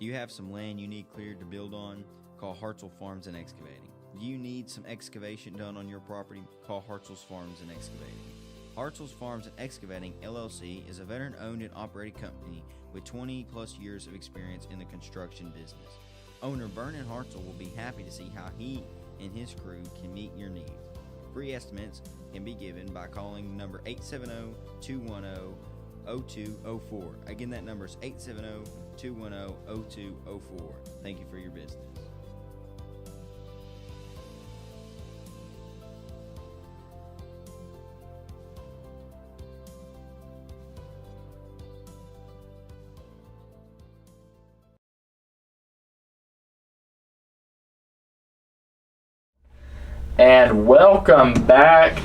Do you have some land you need cleared to build on? Call Hartsell Farms and Excavating. Do you need some excavation done on your property? Call Hartsell's Farms and Excavating. Hartsell's Farms and Excavating, LLC is a veteran-owned and operated company with 20-plus years of experience in the construction business. Owner Vernon Hartsell will be happy to see how he and his crew can meet your needs. Free estimates can be given by calling number 870-210-0204. Again, that number is 870-210-0204. Thank you for your business. And welcome back.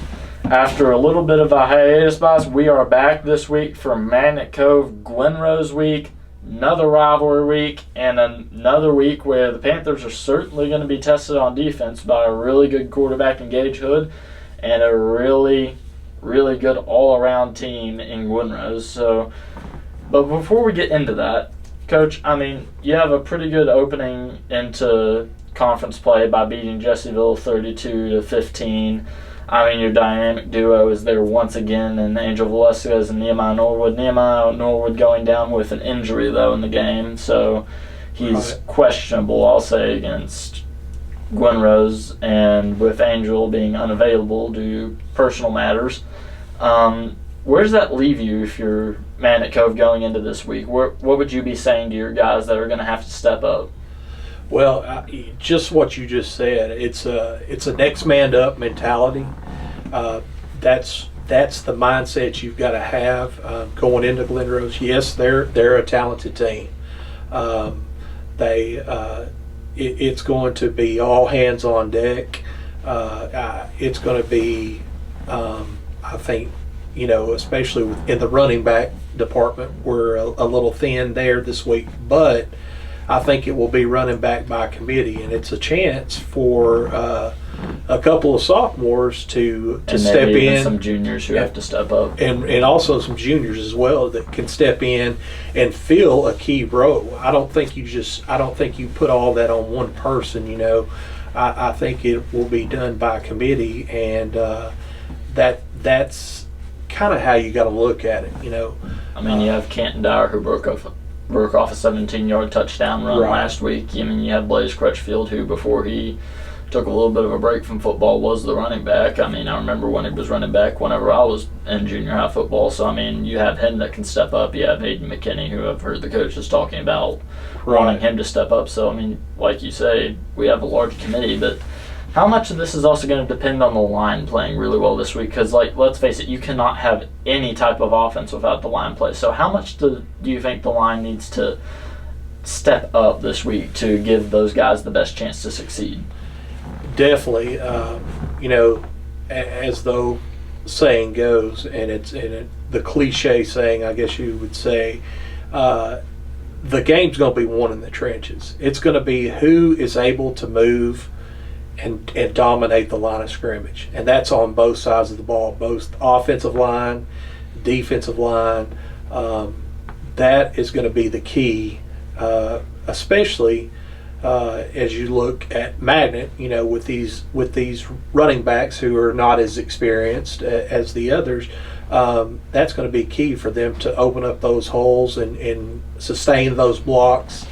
After a little bit of a hiatus, boss, we are back this week for Magnet Cove Glen Rose week, another rivalry week, and another week where the Panthers are certainly going to be tested on defense by a really good quarterback in Gage Hood and a really, really good all-around team in Glen Rose. But before we get into that, Coach, I mean, you have a pretty good opening into conference play by beating Jessieville 32-15. I mean, your dynamic duo is there once again, and Angel Velasquez and Nehemiah Norwood. Nehemiah Norwood going down with an injury, though, in the game, so he's questionable, I'll say, against Glen Rose, and with Angel being unavailable due to personal matters. Where does that leave you if you're Magnet Cove going into this week? What would you be saying to your guys that are going to have to step up? Well, just what you just said. It's a next man up mentality. That's the mindset you've got to have going into Glen Rose. Yes, they're a talented team. It's going to be all hands on deck. It's going to be, I think, especially in the running back department, we're a little thin there this week, but I think it will be running back by committee, and it's a chance for a couple of sophomores to step in. And some juniors who have to step up. And also some juniors as well that can step in and fill a key role. I don't think you put all that on one person, I think it will be done by committee, and that's kind of how you got to look at it, I mean, you have Canton Dyer who broke off a 17-yard touchdown run last week. I mean, you have Blaze Crutchfield, who before he took a little bit of a break from football was the running back. I mean, I remember when he was running back whenever I was in junior high football. So, I mean, you have him that can step up. You have Hayden McKinney, who I've heard the coaches talking about wanting him to step up. So, I mean, like you say, we have a large committee, but how much of this is also going to depend on the line playing really well this week? Because, let's face it, you cannot have any type of offense without the line play. So how much do you think the line needs to step up this week to give those guys the best chance to succeed? Definitely. As though saying goes, and the cliche saying, I guess you would say, the game's going to be won in the trenches. It's going to be who is able to move and dominate the line of scrimmage. And that's on both sides of the ball, both offensive line, defensive line. That is going to be the key, especially as you look at Magnet, with these running backs who are not as experienced as the others. That's going to be key for them to open up those holes and sustain those blocks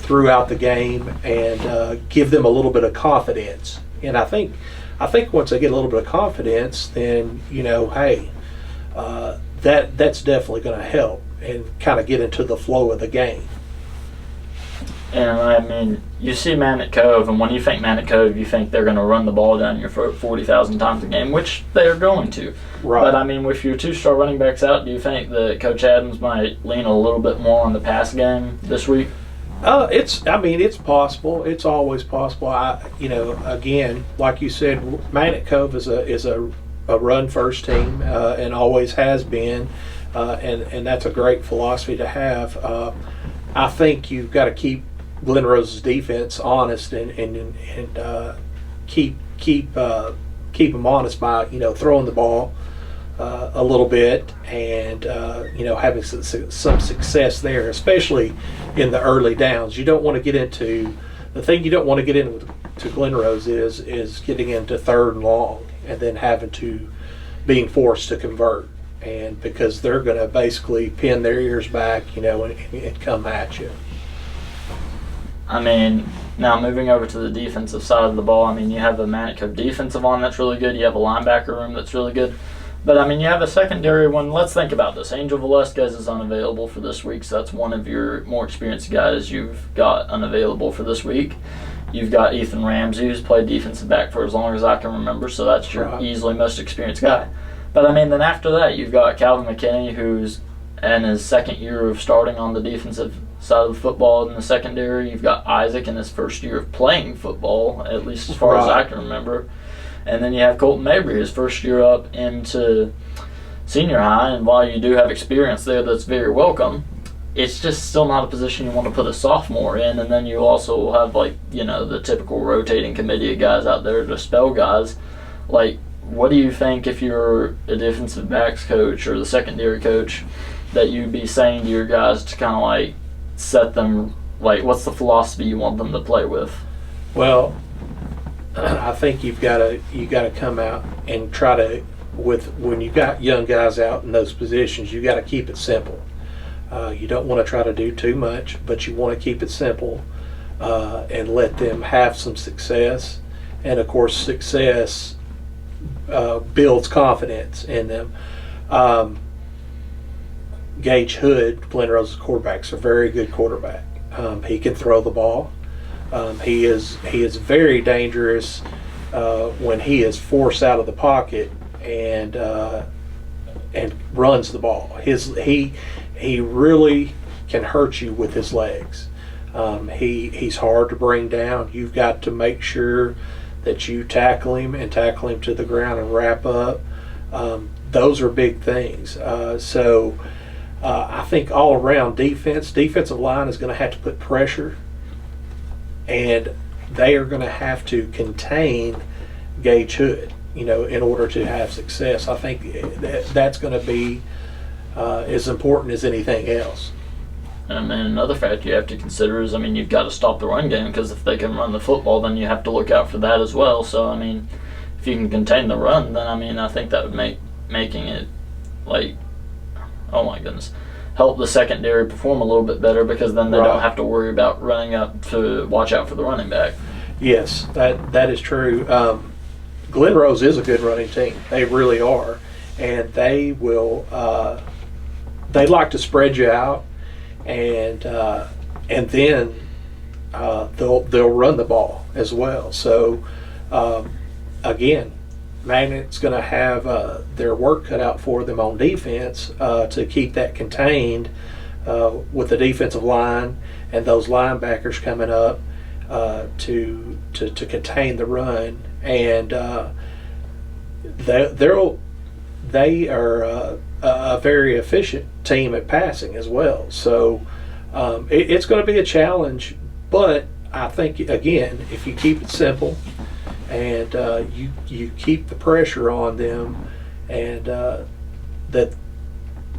throughout the game and give them a little bit of confidence. And I think once they get a little bit of confidence, then that's definitely going to help and kind of get into the flow of the game. And I mean, you see Magnet Cove, and when you think Magnet Cove, you think they're going to run the ball down your throat 40,000 times a game, which they are going to. Right. But I mean, with your two-star running backs out, do you think that Coach Adams might lean a little bit more on the pass game this week? It's possible. It's always possible. Again, like you said, Magnet Cove is a run first team and always has been, and that's a great philosophy to have. I think you've got to keep Glen Rose's defense honest and keep them honest by throwing the ball a little bit, and having some success there, especially in the early downs. You don't want to get into the thing you don't want to get into to Glen Rose is getting into 3rd and long and then being forced to convert, and because they're going to basically pin their ears back, and come at you. I mean, now moving over to the defensive side of the ball, I mean, you have a Manic Cove defensive line that's really good. You have a linebacker room that's really good. But, I mean, you have a secondary one. Let's think about this. Angel Velasquez is unavailable for this week, so that's one of your more experienced guys you've got unavailable for this week. You've got Ethan Ramsey, who's played defensive back for as long as I can remember, so that's your easily most experienced guy. But, I mean, then after that, you've got Calvin McKinney, who's in his 2nd year of starting on the defensive side of the football in the secondary. You've got Isaac in his 1st year of playing football, at least as far as I can remember. And then you have Colton Mabry, his 1st year up into senior high. And while you do have experience there that's very welcome, it's just still not a position you want to put a sophomore in. And then you also have, the typical rotating committee of guys out there to spell guys. What do you think if you're a defensive backs coach or the secondary coach that you'd be saying to your guys to kind of, set them, what's the philosophy you want them to play with? Well, I think you got to come out and try to, when you got young guys out in those positions, you got to keep it simple. You don't want to try to do too much, but you want to keep it simple and let them have some success. And of course, success builds confidence in them. Gage Hood, Glen Rose's quarterback, is a very good quarterback. He can throw the ball. He is very dangerous when he is forced out of the pocket and runs the ball. He really can hurt you with his legs. He's hard to bring down. You've got to make sure that you tackle him to the ground and wrap up. Those are big things. I think all around defensive line is going to have to put pressure, and they are going to have to contain Gage Hood, in order to have success. I think that's going to be as important as anything else. And then another factor you have to consider is, you've got to stop the run game, because if they can run the football, then you have to look out for that as well. So, if you can contain the run, then, I think that would make making it, oh my goodness, help the secondary perform a little bit better, because then they don't have to worry about running up to watch out for the running back. Yes, that is true. Glen Rose is a good running team. They really are. And they will they like to spread you out, and then they'll run the ball as well. So again, Magnet's going to have their work cut out for them on defense to keep that contained with the defensive line and those linebackers coming up to contain the run. And they are a very efficient team at passing as well. So it's going to be a challenge, but I think, again, if you keep it simple and you keep the pressure on them, and that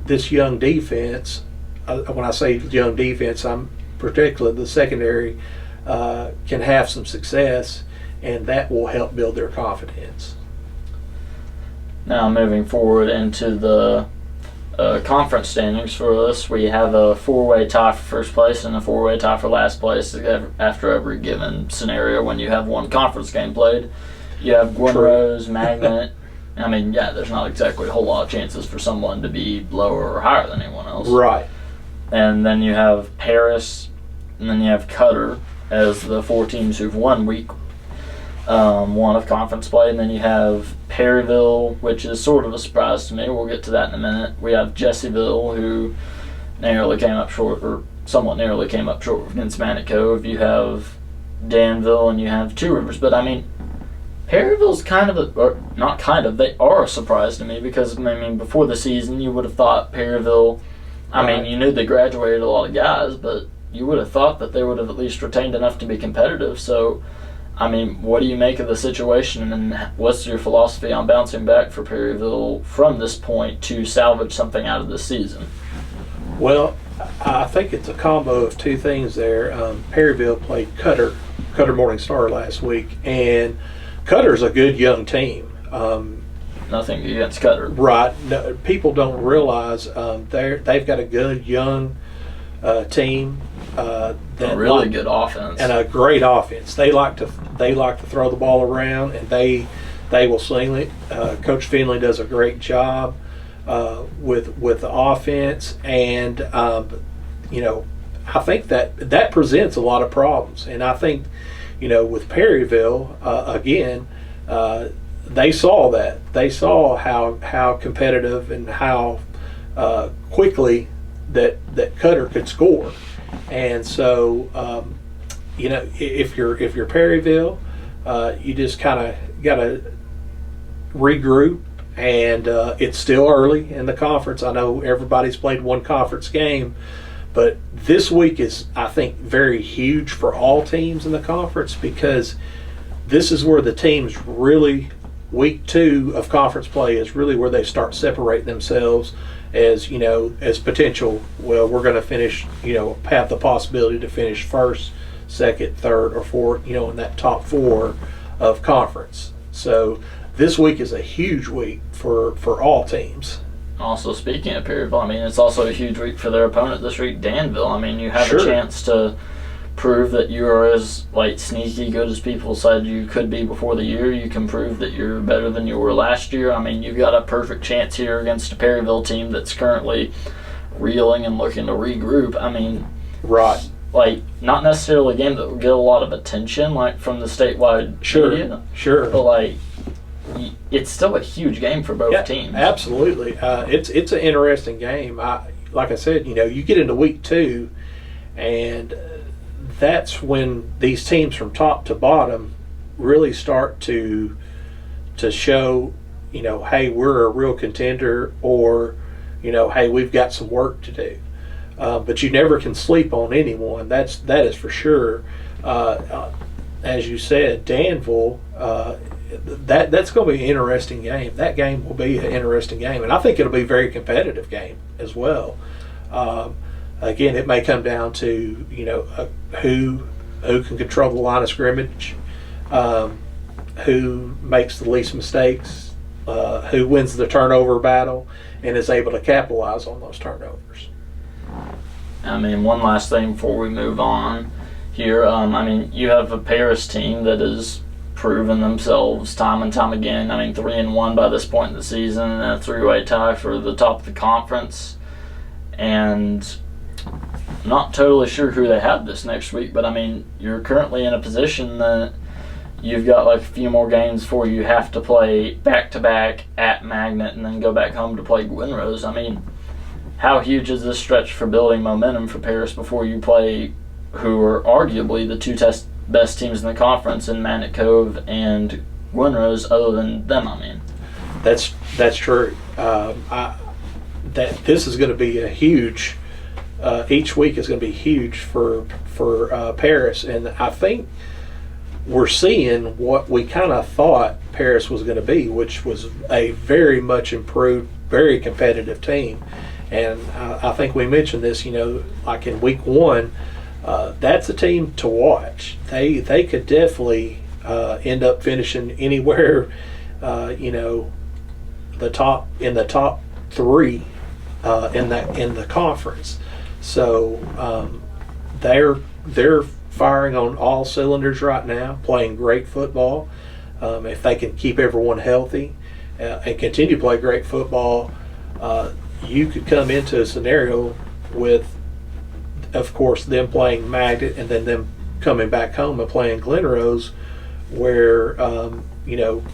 this young defense, when I say young defense, I'm particularly the secondary, can have some success, and that will help build their confidence. Now moving forward into the conference standings for us, we have a four-way tie for first place and a four-way tie for last place after every given scenario when you have one conference game played. You have Glen Rose, Magnet. There's not exactly a whole lot of chances for someone to be lower or higher than anyone else. Right. And then you have Paris, and then you have Cutter as the four teams who've won week one of conference play, and then you have Perryville, which is sort of a surprise to me. We'll get to that in a minute. We have Jessieville, who narrowly came up short, or somewhat narrowly came up short against Manic Cove. You have Danville, and you have Two Rivers. But Perryville's they are a surprise to me, because before the season you would have thought Perryville, you knew they graduated a lot of guys, but you would have thought that they would have at least retained enough to be competitive. So I mean, what do you make of the situation, and what's your philosophy on bouncing back for Perryville from this point to salvage something out of this season? Well, I think it's a combo of two things there. Perryville played Cutter Morning Star last week, and Cutter's a good young team. Nothing against Cutter. Right. No, people don't realize they've got a good young team. That really good offense and a great offense. They like to throw the ball around, and they will sling it. Coach Finley does a great job with the offense, and I think that presents a lot of problems. And I think with Perryville again, they saw that. They saw how competitive and how quickly that Cutter could score. And so, if you're Perryville, you just kind of got to regroup. And it's still early in the conference. I know everybody's played one conference game, but this week is, I think, very huge for all teams in the conference, because this is where the teams really, week 2 of conference play is really where they start separating themselves as potential. Well, we're going to finish, have the possibility to finish first, second, third, or fourth, in that top 4 of conference. So this week is a huge week for all teams. Also, speaking of Perryville, I mean, it's also a huge week for their opponent this week, Danville. I mean, you have a chance to prove that you are as sneaky good as people said you could be before the year. You can prove that you're better than you were last year. I mean, you've got a perfect chance here against a Perryville team that's currently reeling and looking to regroup. I mean, right. Not necessarily a game that will get a lot of attention, from the statewide media. Sure. But, it's still a huge game for both teams. Absolutely. It's an interesting game. Like I said, you get into week 2, and that's when these teams from top to bottom really start to show, hey, we're a real contender, or, hey, we've got some work to do. But you never can sleep on anyone. That is for sure. As you said, Danville, that's going to be an interesting game. That game will be an interesting game, and I think it'll be a very competitive game as well. Again, it may come down to who can control the line of scrimmage, who makes the least mistakes, who wins the turnover battle, and is able to capitalize on those turnovers. I mean, one last thing before we move on here. You have a Paris team that has proven themselves time and time again. 3-1 by this point in the season, and a 3-way tie for the top of the conference. And I'm not totally sure who they have this next week, but you're currently in a position that you've got a few more games before you have to play back-to-back at Magnet and then go back home to play Glen Rose. How huge is this stretch for building momentum for Paris before you play who are arguably the 2 best teams in the conference in Magnet Cove and Glen Rose, other than them? That's true. This is going to be a huge. Each week is going to be huge for Paris, and I think we're seeing what we kind of thought Paris was going to be, which was a very much improved, very competitive team. And I think we mentioned this, in week 1, that's a team to watch. They could definitely end up finishing anywhere, the top 3 in the conference. So they're firing on all cylinders right now, playing great football. If they can keep everyone healthy and continue to play great football, you could come into a scenario with, of course, them playing Magnet and then them coming back home and playing Glen Rose, where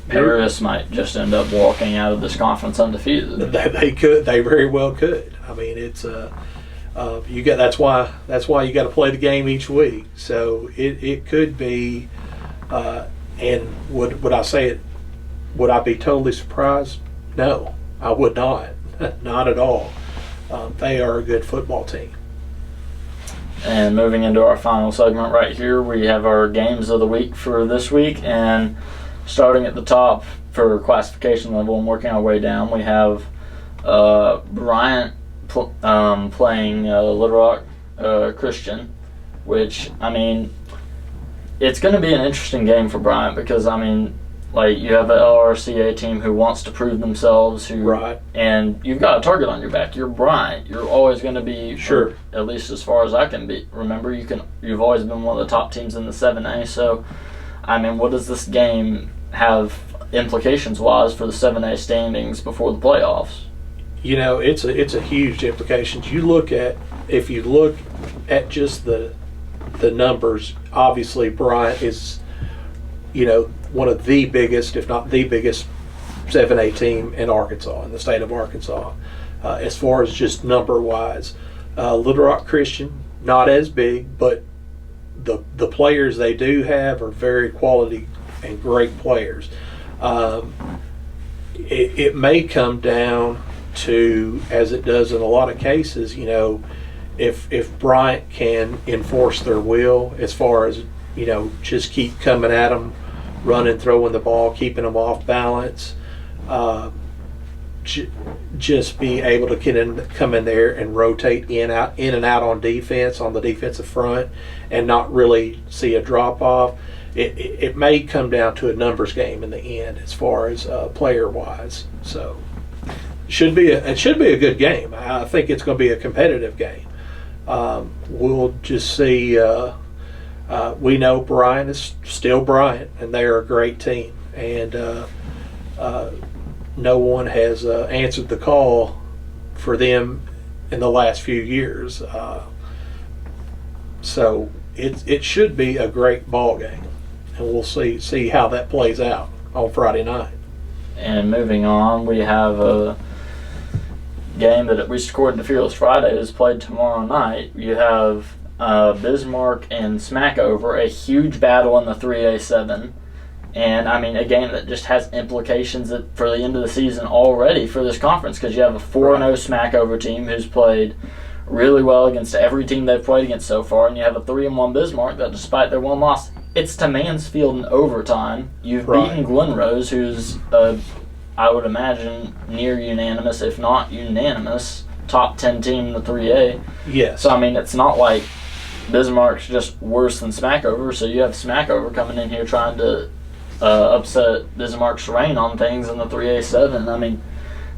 Paris might just end up walking out of this conference undefeated. They very well could. It's that's why you got to play the game each week. So it could be. And would I say it? Would I be totally surprised? No, I would not. Not at all. They are a good football team. And moving into our final segment right here, we have our games of the week for this week. And starting at the top for classification level and working our way down, we have Bryant playing Little Rock Christian, which, I mean, it's going to be an interesting game for Bryant because, I mean, like, you have an LRCA team who wants to prove themselves, Right. And you've got a target on your back. You're Bryant. You're always going to be, Sure. at least as far as I can remember, you've always been one of the top teams in the 7A. So, I mean, what does this game have implications-wise for the 7A standings before the playoffs? You know, it's a huge implications. If you look at just the numbers, obviously Bryant is, you know, one of the biggest, if not the biggest, 7A team in Arkansas, in the state of Arkansas, as far as just number-wise. Little Rock Christian, not as big, but the players they do have are very quality and great players. It may come down to, as it does in a lot of cases, you know, if Bryant can enforce their will as far as, you know, just keep coming at them, running, throwing the ball, keeping them off balance, just be able to come in there and rotate in and out on defense, on the defensive front, and not really see a drop off. It may come down to a numbers game in the end as far as player wise. So it should be a good game. I think it's going to be a competitive game. We'll just see. We know Bryant is still Bryant, and they're a great team. And no one has answered the call for them in the last few years. So it should be a great ball game, and we'll see how that plays out on Friday night. And moving on, we have a game that, at least according to Fearless Friday, is played tomorrow night. You have Bismarck and Smackover, a huge battle in the 3A7. And, I mean, a game that just has implications for the end of the season already for this conference, because you have a 4-0 Smackover team who's played really well against every team they've played against so far, and you have a 3-1 Bismarck that, despite their one loss, it's to Mansfield in overtime. You've beaten Glen Rose, who's, I would imagine, near unanimous, if not unanimous, top 10 team in the 3A. Yes. So, I mean, it's not like Bismarck's just worse than Smackover, so you have Smackover coming in here trying to upset Bismarck's reign on things in the 3A7. I mean,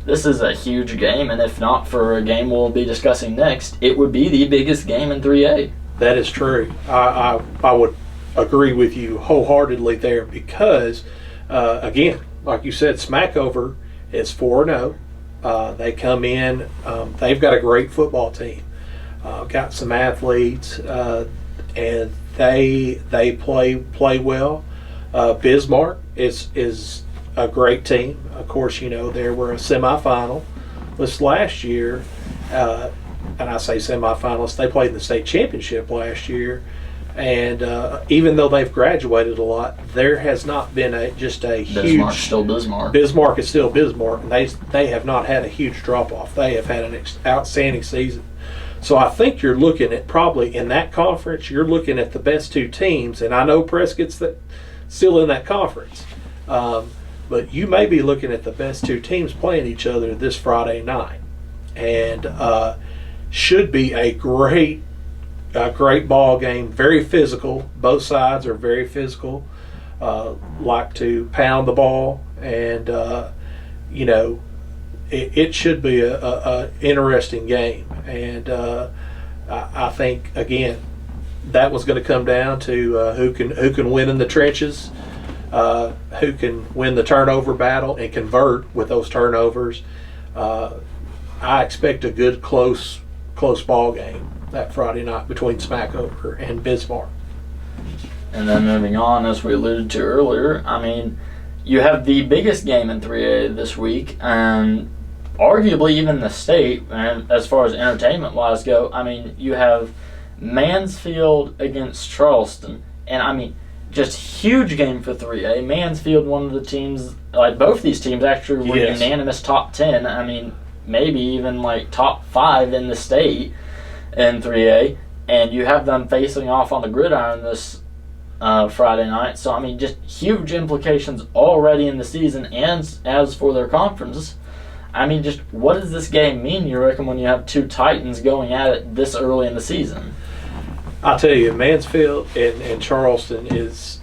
this is a huge game, and if not for a game we'll be discussing next, it would be the biggest game in 3A. That is true. I would agree with you wholeheartedly there because, again, like you said, Smackover is 4-0. They come in, they've got a great football team, got some athletes, and they play well. Bismarck is a great team. Of course, you know, they were a semifinal this last year, and I say semifinalists, they played in the state championship last year. And even though they've graduated a lot, there has not been Bismarck's still Bismarck. Bismarck is still Bismarck, and they have not had a huge drop-off. They have had an outstanding season. So I think you're looking at, probably in that conference, you're looking at the best two teams, and I know Prescott's still in that conference. But you may be looking at the best two teams playing each other this Friday night. And should be a great ball game, very physical. Both sides are very physical, like to pound the ball, and you know, it should be a interesting game. And I think, again, that was going to come down to who can win in the trenches, who can win the turnover battle and convert with those turnovers. I expect a good close ball game that Friday night between Smackover and Bismarck. And then moving on, as we alluded to earlier, I mean, you have the biggest game in 3A this week, and arguably even the state, and as far as entertainment-wise go. I mean, you have Mansfield against Charleston, and I mean, just huge game for 3A. Mansfield, one of the teams, like both these teams actually were unanimous top 10. I mean, maybe even like top 5 in the state in 3A. and you have them facing off on the gridiron this Friday night. So, I mean, just huge implications already in the season, and as for their conference. I mean, just what does this game mean, you reckon, when you have two Titans going at it this early in the season? I'll tell you, Mansfield and Charleston is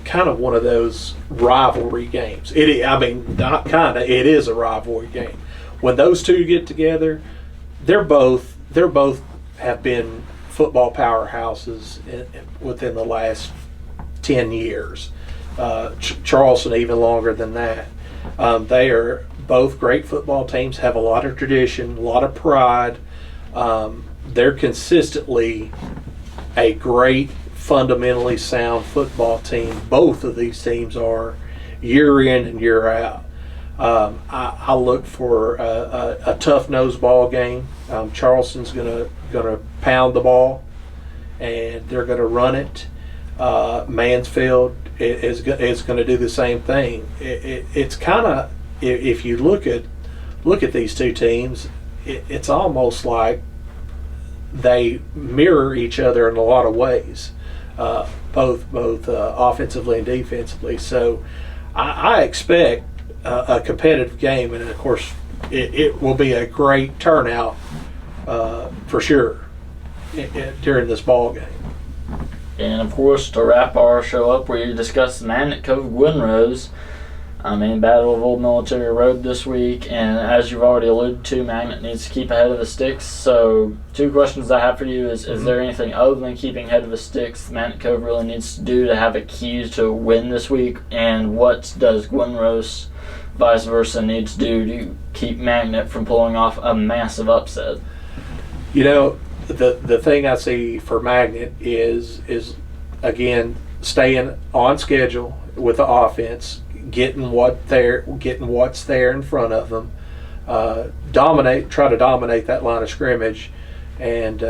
kind of one of those rivalry games. It is a rivalry game. When those two get together, they're both have been football powerhouses within the last 10 years. Charleston even longer than that. They are both great football teams, have a lot of tradition, a lot of pride. They're consistently a great, fundamentally sound football team. Both of these teams are, year in and year out. I look for a tough-nosed ball game. Charleston's gonna pound the ball, and they're gonna run it. Mansfield is going to do the same thing. It's kind of, if you look at these two teams, it's almost like they mirror each other in a lot of ways, both offensively and defensively. So I expect a competitive game, and of course it will be a great turnout for sure during this ball game. And of course, to wrap our show up, we discussed Magnet Cove Glen Rose. Battle of Old Military Road this week, and as you've already alluded to, Magnet needs to keep ahead of the sticks. So, two questions I have for you is there anything other than keeping ahead of the sticks Magnet Cove really needs to do to have a key to win this week? And what does Glen Rose, vice versa, need to do to keep Magnet from pulling off a massive upset? You know, the thing I see for Magnet is again, staying on schedule with the offense, getting what's there in front of them, try to dominate that line of scrimmage, and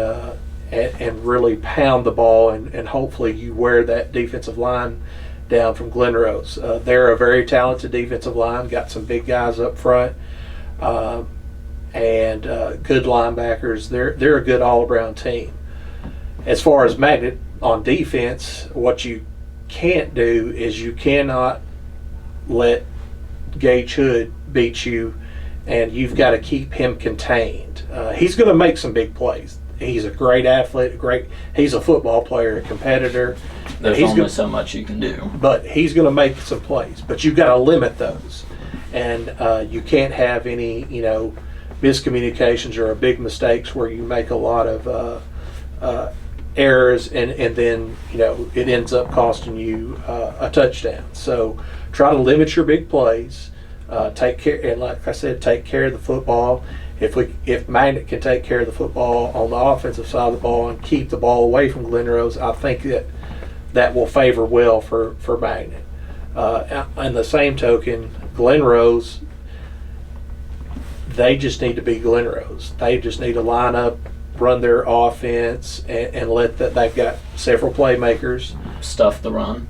really pound the ball, and hopefully you wear that defensive line down from Glen Rose. They're a very talented defensive line, got some big guys up front, and good linebackers. They're a good all-around team. As far as Magnet on defense, what you can't do is you cannot let Gage Hood beat you, and you've got to keep him contained. He's going to make some big plays. He's a great athlete, he's a football player, a competitor. There's only so much you can do. But he's going to make some plays, but you've got to limit those. And you can't have any, miscommunications or big mistakes where you make a lot of errors, and then it ends up costing you a touchdown. So try to limit your big plays. Take care, and like I said, take care of the football. If Magnet can take care of the football on the offensive side of the ball and keep the ball away from Glen Rose, I think that will favor well for Magnet. And the same token, Glen Rose, they just need to be Glen Rose. They just need to line up, run their offense, and let that. They've got several playmakers. Stuff the run.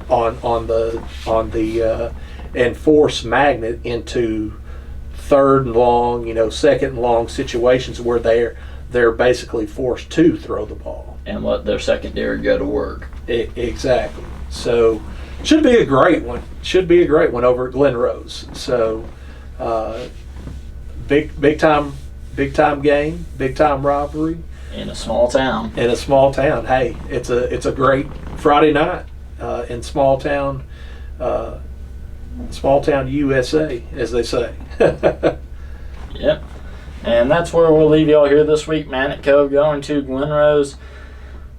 On the and force Magnet into third and long, second and long situations where they're basically forced to throw the ball and let their secondary go to work. Exactly. So should be a great one. Over at Glen Rose. So big time game, big time rivalry in a small town. Hey, it's a great Friday night in small town USA, as they say. Yep. And that's where we'll leave y'all here this week. Magnet Cove going to Glen Rose.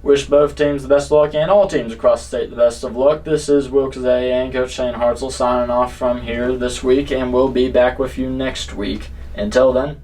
Wish both teams the best of luck, and all teams across the state the best of luck. This is Will Kizzia and Coach Shane Hartsell signing off from here this week, and we'll be back with you next week. Until then,